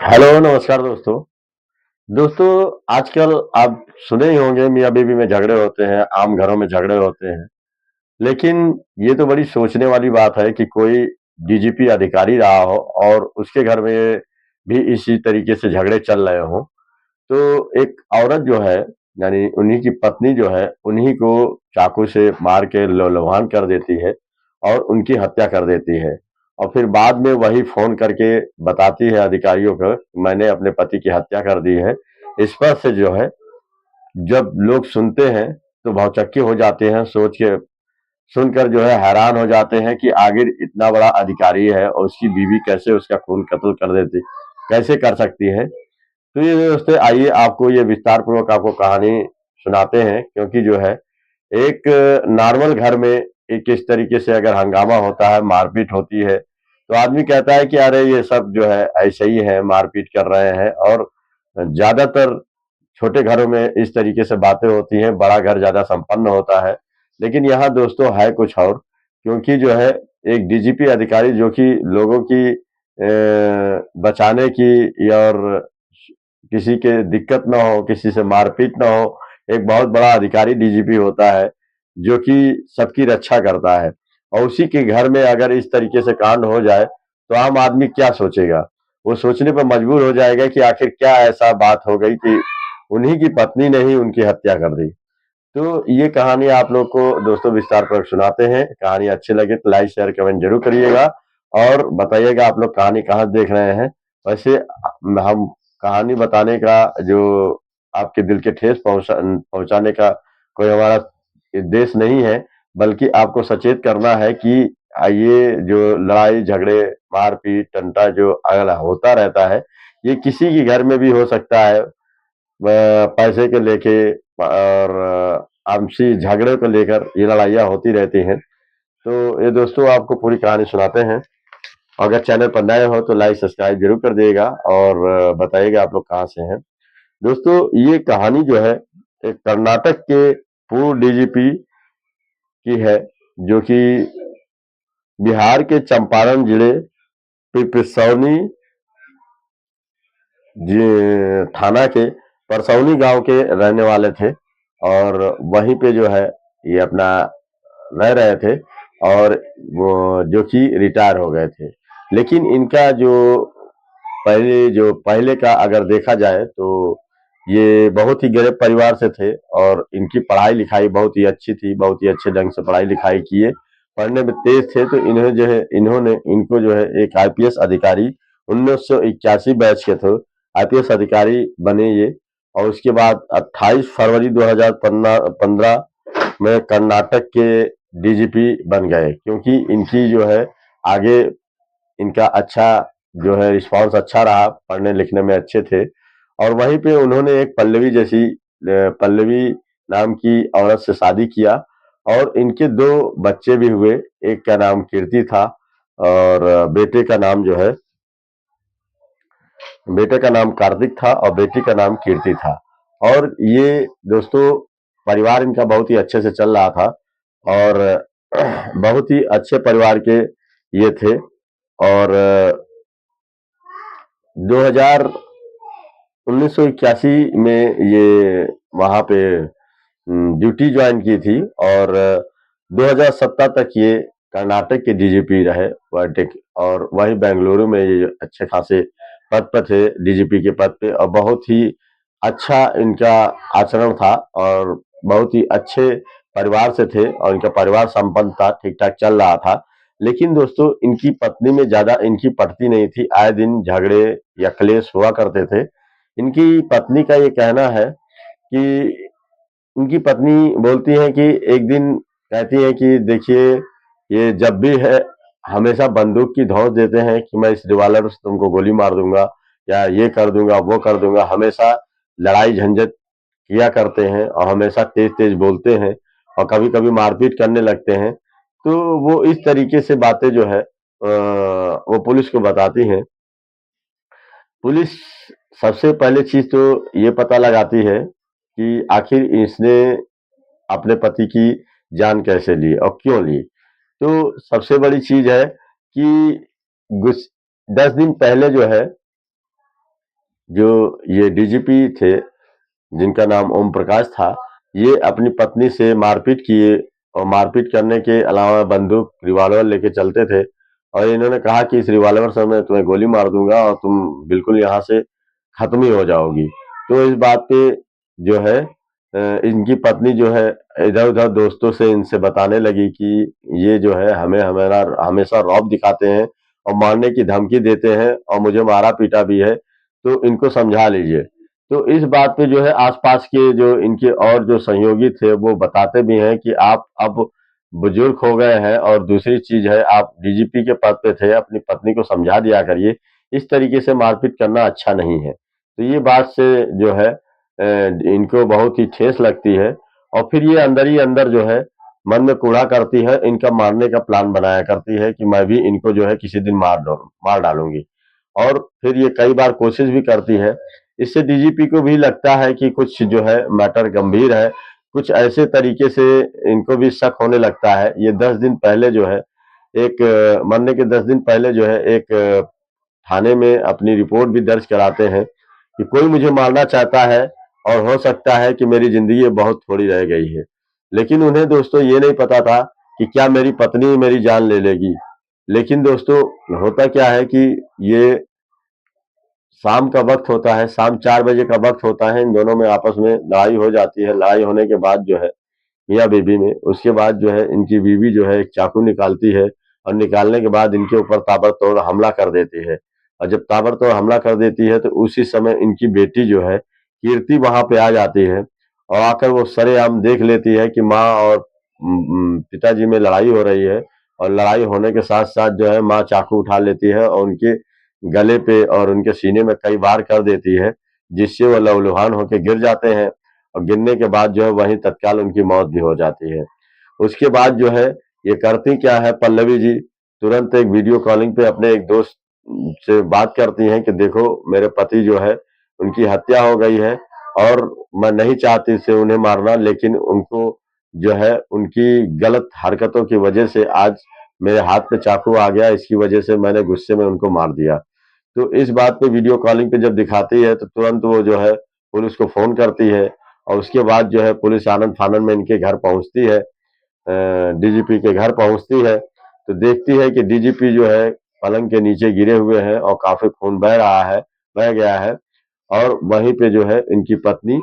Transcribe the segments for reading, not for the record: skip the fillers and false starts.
Hello, नमस्कार दोस्तों। दोस्तों, आजकल आप सुने ही होंगे मियाँ-बीवी में झगड़े होते हैं, आम घरों में झगड़े होते हैं। लेकिन ये तो बड़ी सोचने वाली बात है कि कोई डीजीपी अधिकारी रहा हो और उसके घर में भी इसी तरीके से झगड़े चल रहे हों। तो एक औरत जो है, यानी उन्हीं की पत्नी जो है, उन्हीं को चाकू से मार के लौलुहान कर देती है और उनकी हत्या कर देती है। और फिर बाद में वही फ़ोन करके बताती है अधिकारियों को, मैंने अपने पति की हत्या कर दी है। इस पर से जो है, जब लोग सुनते हैं, तो भौचक्के हो जाते हैं, सुनकर जो है हैरान हो जाते हैं कि आखिर इतना बड़ा अधिकारी है और उसकी बीवी कैसे उसका खून कत्ल कर देती, कैसे कर सकती है। तो ये दोस्तों, आइए आपको ये विस्तार पूर्वक आपको कहानी सुनाते हैं, क्योंकि जो है एक नॉर्मल घर में एक इस तरीके से अगर हंगामा होता है, मारपीट होती है, तो आदमी कहता है कि अरे ये सब जो है ऐसे ही है, मारपीट कर रहे हैं। और ज्यादातर छोटे घरों में इस तरीके से बातें होती हैं, बड़ा घर ज्यादा संपन्न होता है। लेकिन यहाँ दोस्तों है कुछ और, क्योंकि जो है एक डीजीपी अधिकारी जो कि लोगों की बचाने की और किसी के दिक्कत ना हो, किसी से मारपीट ना हो, एक बहुत बड़ा अधिकारी डीजीपी होता है, जो कि सबकी रक्षा करता है। और उसी के घर में अगर इस तरीके से कांड हो जाए, तो आम आदमी क्या सोचेगा? वो सोचने पर मजबूर हो जाएगा कि आखिर क्या ऐसा बात हो गई कि उन्हीं की पत्नी ने ही उनकी हत्या कर दी। तो ये कहानी आप लोग को दोस्तों विस्तार पूर्वक सुनाते हैं। कहानी अच्छी लगे तो लाइक, शेयर, कमेंट जरूर करिएगा और बताइएगा आप लोग कहानी कहाँ देख रहे हैं। वैसे हम कहानी बताने का जो आपके दिल के ठेस पहुँचाने का कोई हमारा उद्देश्य नहीं है, बल्कि आपको सचेत करना है कि ये जो लड़ाई झगड़े, मारपीट, टंटा जो अगला होता रहता है, ये किसी के घर में भी हो सकता है। पैसे को लेके और आपसी झगड़े को लेकर ये लड़ाइयाँ होती रहती हैं। तो ये दोस्तों आपको पूरी कहानी सुनाते हैं। अगर चैनल पर नए हो तो लाइक सब्सक्राइब जरूर कर दिएगा और बताइएगा आप लोग कहाँ से हैं। दोस्तों, ये कहानी जो है एक कर्नाटक के पूर्व डीजीपी की है, जो कि बिहार के चंपारण जिले पिपरसौनी थाना के परसौनी गांव के रहने वाले थे। और वहीं पे जो है ये अपना रह रहे थे और वो जो कि रिटायर हो गए थे। लेकिन इनका जो पहले का अगर देखा जाए तो ये बहुत ही गरीब परिवार से थे और इनकी पढ़ाई लिखाई बहुत ही अच्छी थी, बहुत ही अच्छे ढंग से पढ़ाई लिखाई किए, पढ़ने में तेज थे। तो इन्होंने इनको जो है एक आईपीएस अधिकारी 1981 बैच के थे, आईपीएस अधिकारी बने ये। और उसके बाद 28 फरवरी 2015 में कर्नाटक के डीजीपी बन गए, क्योंकि इनकी जो है आगे इनका अच्छा जो है रिस्पांस अच्छा रहा, पढ़ने लिखने में अच्छे थे। और वहीं पे उन्होंने एक पल्लवी नाम की औरत से शादी किया और इनके दो बच्चे भी हुए। एक का नाम कीर्ति था और बेटे का नाम कार्तिक था और बेटी का नाम कीर्ति था। और ये दोस्तों परिवार इनका बहुत ही अच्छे से चल रहा था और बहुत ही अच्छे परिवार के ये थे। और 2000 1981 में ये वहां पे ड्यूटी ज्वाइन की थी और 2017 तक ये कर्नाटक के डीजीपी रहे वाटेक। और वही बेंगलुरु में ये अच्छे खासे पद पर थे, डीजीपी के पद पे। और बहुत ही अच्छा इनका आचरण था और बहुत ही अच्छे परिवार से थे और इनका परिवार संपन्न था, ठीक ठाक चल रहा था। लेकिन दोस्तों इनकी पत्नी में ज्यादा इनकी पटती नहीं थी, आए दिन झगड़े या क्लेश हुआ करते थे। इनकी पत्नी का ये कहना है कि उनकी पत्नी बोलती है कि एक दिन कहती है कि देखिए, ये जब भी है हमेशा बंदूक की धौंस देते हैं कि मैं इस रिवॉल्वर से तुमको गोली मार दूंगा या ये कर दूंगा वो कर दूंगा। हमेशा लड़ाई झंझट किया करते हैं और हमेशा तेज तेज बोलते हैं और कभी कभी मारपीट करने लगते हैं। तो वो इस तरीके से बातें जो है वो पुलिस को बताती हैं। पुलिस सबसे पहले चीज तो ये पता लगाती है कि आखिर इसने अपने पति की जान कैसे ली और क्यों ली। तो सबसे बड़ी चीज है कि 10 दिन पहले जो है जो ये डीजीपी थे, जिनका नाम ओम प्रकाश था, ये अपनी पत्नी से मारपीट किए और मारपीट करने के अलावा बंदूक, रिवॉल्वर लेके चलते थे और इन्होंने कहा कि इस रिवॉल्वर से मैं तुम्हें गोली मार दूंगा और तुम बिल्कुल यहाँ से खत्म ही हो जाओगी। तो इस बात पे जो है इनकी पत्नी जो है इधर-उधर दोस्तों से इनसे बताने लगी कि ये जो है हमें हमारा हमेशा रौब दिखाते हैं और मारने की धमकी देते हैं और मुझे मारा-पीटा भी है, तो इनको समझा लीजिए। तो इस बात पे जो है आसपास के जो इनके और जो सहयोगी थे वो बताते भी हैं कि आप अब बुजुर्ग हो गए हैं और दूसरी चीज है आप डीजीपी के पद पे थे, अपनी पत्नी को समझा दिया करिए, इस तरीके से मारपीट करना अच्छा नहीं है। तो ये बात से जो है इनको बहुत ही ठेस लगती है और फिर ये अंदर ही अंदर जो है मन में कूड़ा करती है, इनका मारने का प्लान बनाया करती है कि मैं भी इनको जो है किसी दिन मार डालूंगी और फिर ये कई बार कोशिश भी करती है। इससे डीजीपी को भी लगता है कि कुछ जो है मैटर गंभीर है, कुछ ऐसे तरीके से इनको भी शक होने लगता है। ये 10 दिन पहले जो है एक मरने के 10 दिन पहले जो है एक थाने में अपनी रिपोर्ट भी दर्ज कराते हैं कि कोई मुझे मारना चाहता है और हो सकता है कि मेरी जिंदगी बहुत थोड़ी रह गई है। लेकिन उन्हें दोस्तों ये नहीं पता था कि क्या मेरी पत्नी मेरी जान ले लेगी। लेकिन दोस्तों होता क्या है कि ये शाम का वक्त होता है, शाम 4 बजे का वक्त होता है, इन दोनों में आपस में लड़ाई हो जाती है। लड़ाई होने के बाद जो है मियाँ बीवी में, उसके बाद जो है इनकी बीवी जो है एक चाकू निकालती है और निकालने के बाद इनके ऊपर ताबड़तोड़ हमला कर देती है और जब ताबड़तोड़ हमला कर देती है तो उसी समय इनकी बेटी जो है कीर्ति वहां पे आ जाती है और आकर वो सरेआम देख लेती है कि माँ और पिताजी में लड़ाई हो रही है और लड़ाई होने के साथ साथ जो है माँ चाकू उठा लेती है और उनके गले पे और उनके सीने में कई बार कर देती है जिससे वो लहूलुहान होकर गिर जाते हैं और गिरने के बाद जो है वहीं तत्काल उनकी मौत भी हो जाती है। उसके बाद जो है ये करती क्या है पल्लवी जी तुरंत एक वीडियो कॉलिंग पे अपने एक दोस्त से बात करती हैं कि देखो मेरे पति जो है उनकी हत्या हो गई है और मैं नहीं चाहती से उन्हें मारना लेकिन उनको जो है उनकी गलत हरकतों की वजह से आज मेरे हाथ पे चाकू आ गया इसकी वजह से मैंने गुस्से में उनको मार दिया। तो इस बात पे वीडियो कॉलिंग पे जब दिखाती है तो तुरंत वो जो है पुलिस को फोन करती है और उसके बाद जो है पुलिस आनन फानन में इनके घर पहुंचती है, डीजीपी के घर पहुंचती है तो देखती है कि डीजीपी जो है पलंग के नीचे गिरे हुए हैं और काफी खून बह रहा है, बह गया है और वहीं पे जो है इनकी पत्नी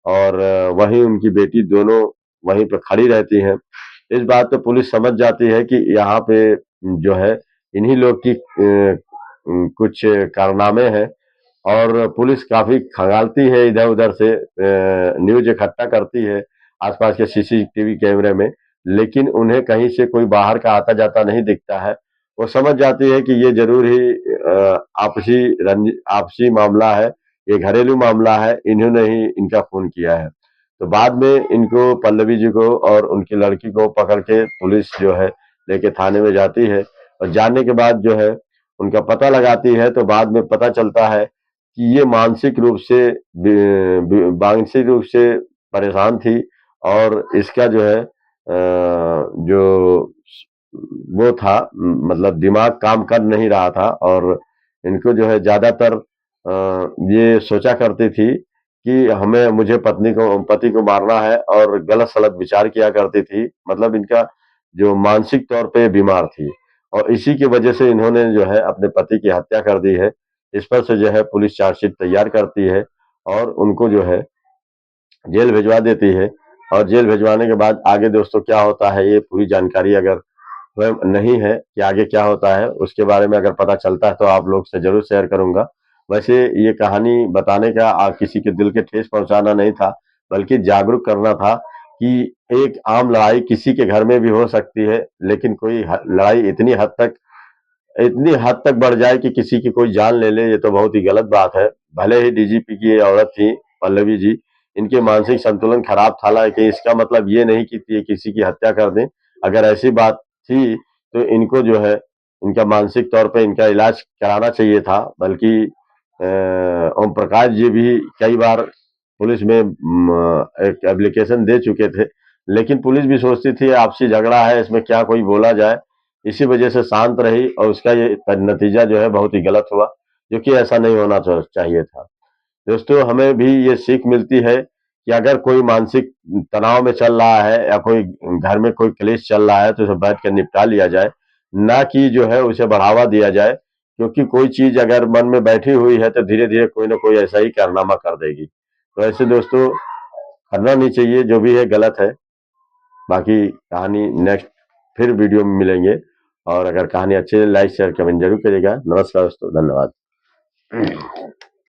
और वहीं उनकी बेटी दोनों वहीं पे खड़ी रहती हैं। इस बात पे पुलिस समझ जाती है कि यहाँ पे जो है इन्हीं लोग की कुछ कारनामे हैं और पुलिस काफी खंगालती है इधर-उधर से न्यूज़ इकट्ठा करती है आसपास के सीसीटीवी कैमरे में, लेकिन उन्हें कहीं से कोई बाहर का आता-जाता नहीं दिखता है। वो समझ जाती है कि ये ज़रूर ही आपसी मामला है, ये घरेलू मामला है, इन्होंने ही इनका खून किया है। तो बाद में इनको पल्लवी जी को और उनकी लड़की को पकड़ के पुलिस जो है लेके थाने में जाती है और जाने के बाद जो है उनका पता लगाती है तो बाद में पता चलता है कि ये मानसिक रूप से परेशान थी और इसका जो है जो वो था मतलब दिमाग काम कर नहीं रहा था और इनको जो है ज्यादातर ये सोचा करती थी कि हमें मुझे पति को मारना है और गलत सलत विचार किया करती थी मतलब इनका जो मानसिक तौर पे बीमार थी और इसी की वजह से इन्होंने जो है अपने पति की हत्या कर दी है। इस पर से जो है पुलिस चार्जशीट तैयार करती है और उनको जो है जेल भिजवा देती है और जेल भिजवाने के बाद आगे दोस्तों क्या होता है ये पूरी जानकारी अगर स्वयं नहीं है कि आगे क्या होता है उसके बारे में अगर पता चलता है तो आप लोग से जरूर शेयर करूंगा। वैसे ये कहानी बताने का किसी के दिल के ठेस पहुंचाना नहीं था बल्कि जागरूक करना था कि एक आम लड़ाई किसी के घर में भी हो सकती है लेकिन कोई लड़ाई इतनी हद तक बढ़ जाए कि किसी की कोई जान ले ले ये तो बहुत ही गलत बात है। भले ही डीजीपी की ये औरत थी पल्लवी जी, इनके मानसिक संतुलन खराब था हालांकि इसका मतलब ये नहीं कि ये किसी की हत्या कर दें। अगर ऐसी बात थी तो इनको जो है इनका मानसिक तौर पे इनका इलाज कराना चाहिए था बल्कि ओम प्रकाश जी भी कई बार पुलिस में एक एप्लीकेशन दे चुके थे लेकिन पुलिस भी सोचती थी आपसी झगड़ा है इसमें क्या कोई बोला जाए इसी वजह से शांत रही और उसका ये नतीजा जो है बहुत ही गलत हुआ जो कि ऐसा नहीं होना चाहिए था। दोस्तों हमें भी ये सीख मिलती है कि अगर कोई मानसिक तनाव में चल रहा है या कोई घर में कोई क्लेश चल रहा है तो उसे बैठ कर निपटा लिया जाए, ना कि जो है उसे बढ़ावा दिया जाए, क्योंकि कोई चीज अगर मन में बैठी हुई है तो धीरे धीरे कोई ना कोई ऐसा ही कारनामा कर देगी। तो ऐसे दोस्तों करना नहीं चाहिए, जो भी है गलत है। बाकी कहानी नेक्स्ट फिर वीडियो में मिलेंगे, और अगर कहानी अच्छी लगे लाइक शेयर कमेंट जरूर करिएगा। नमस्कार दोस्तों, धन्यवाद।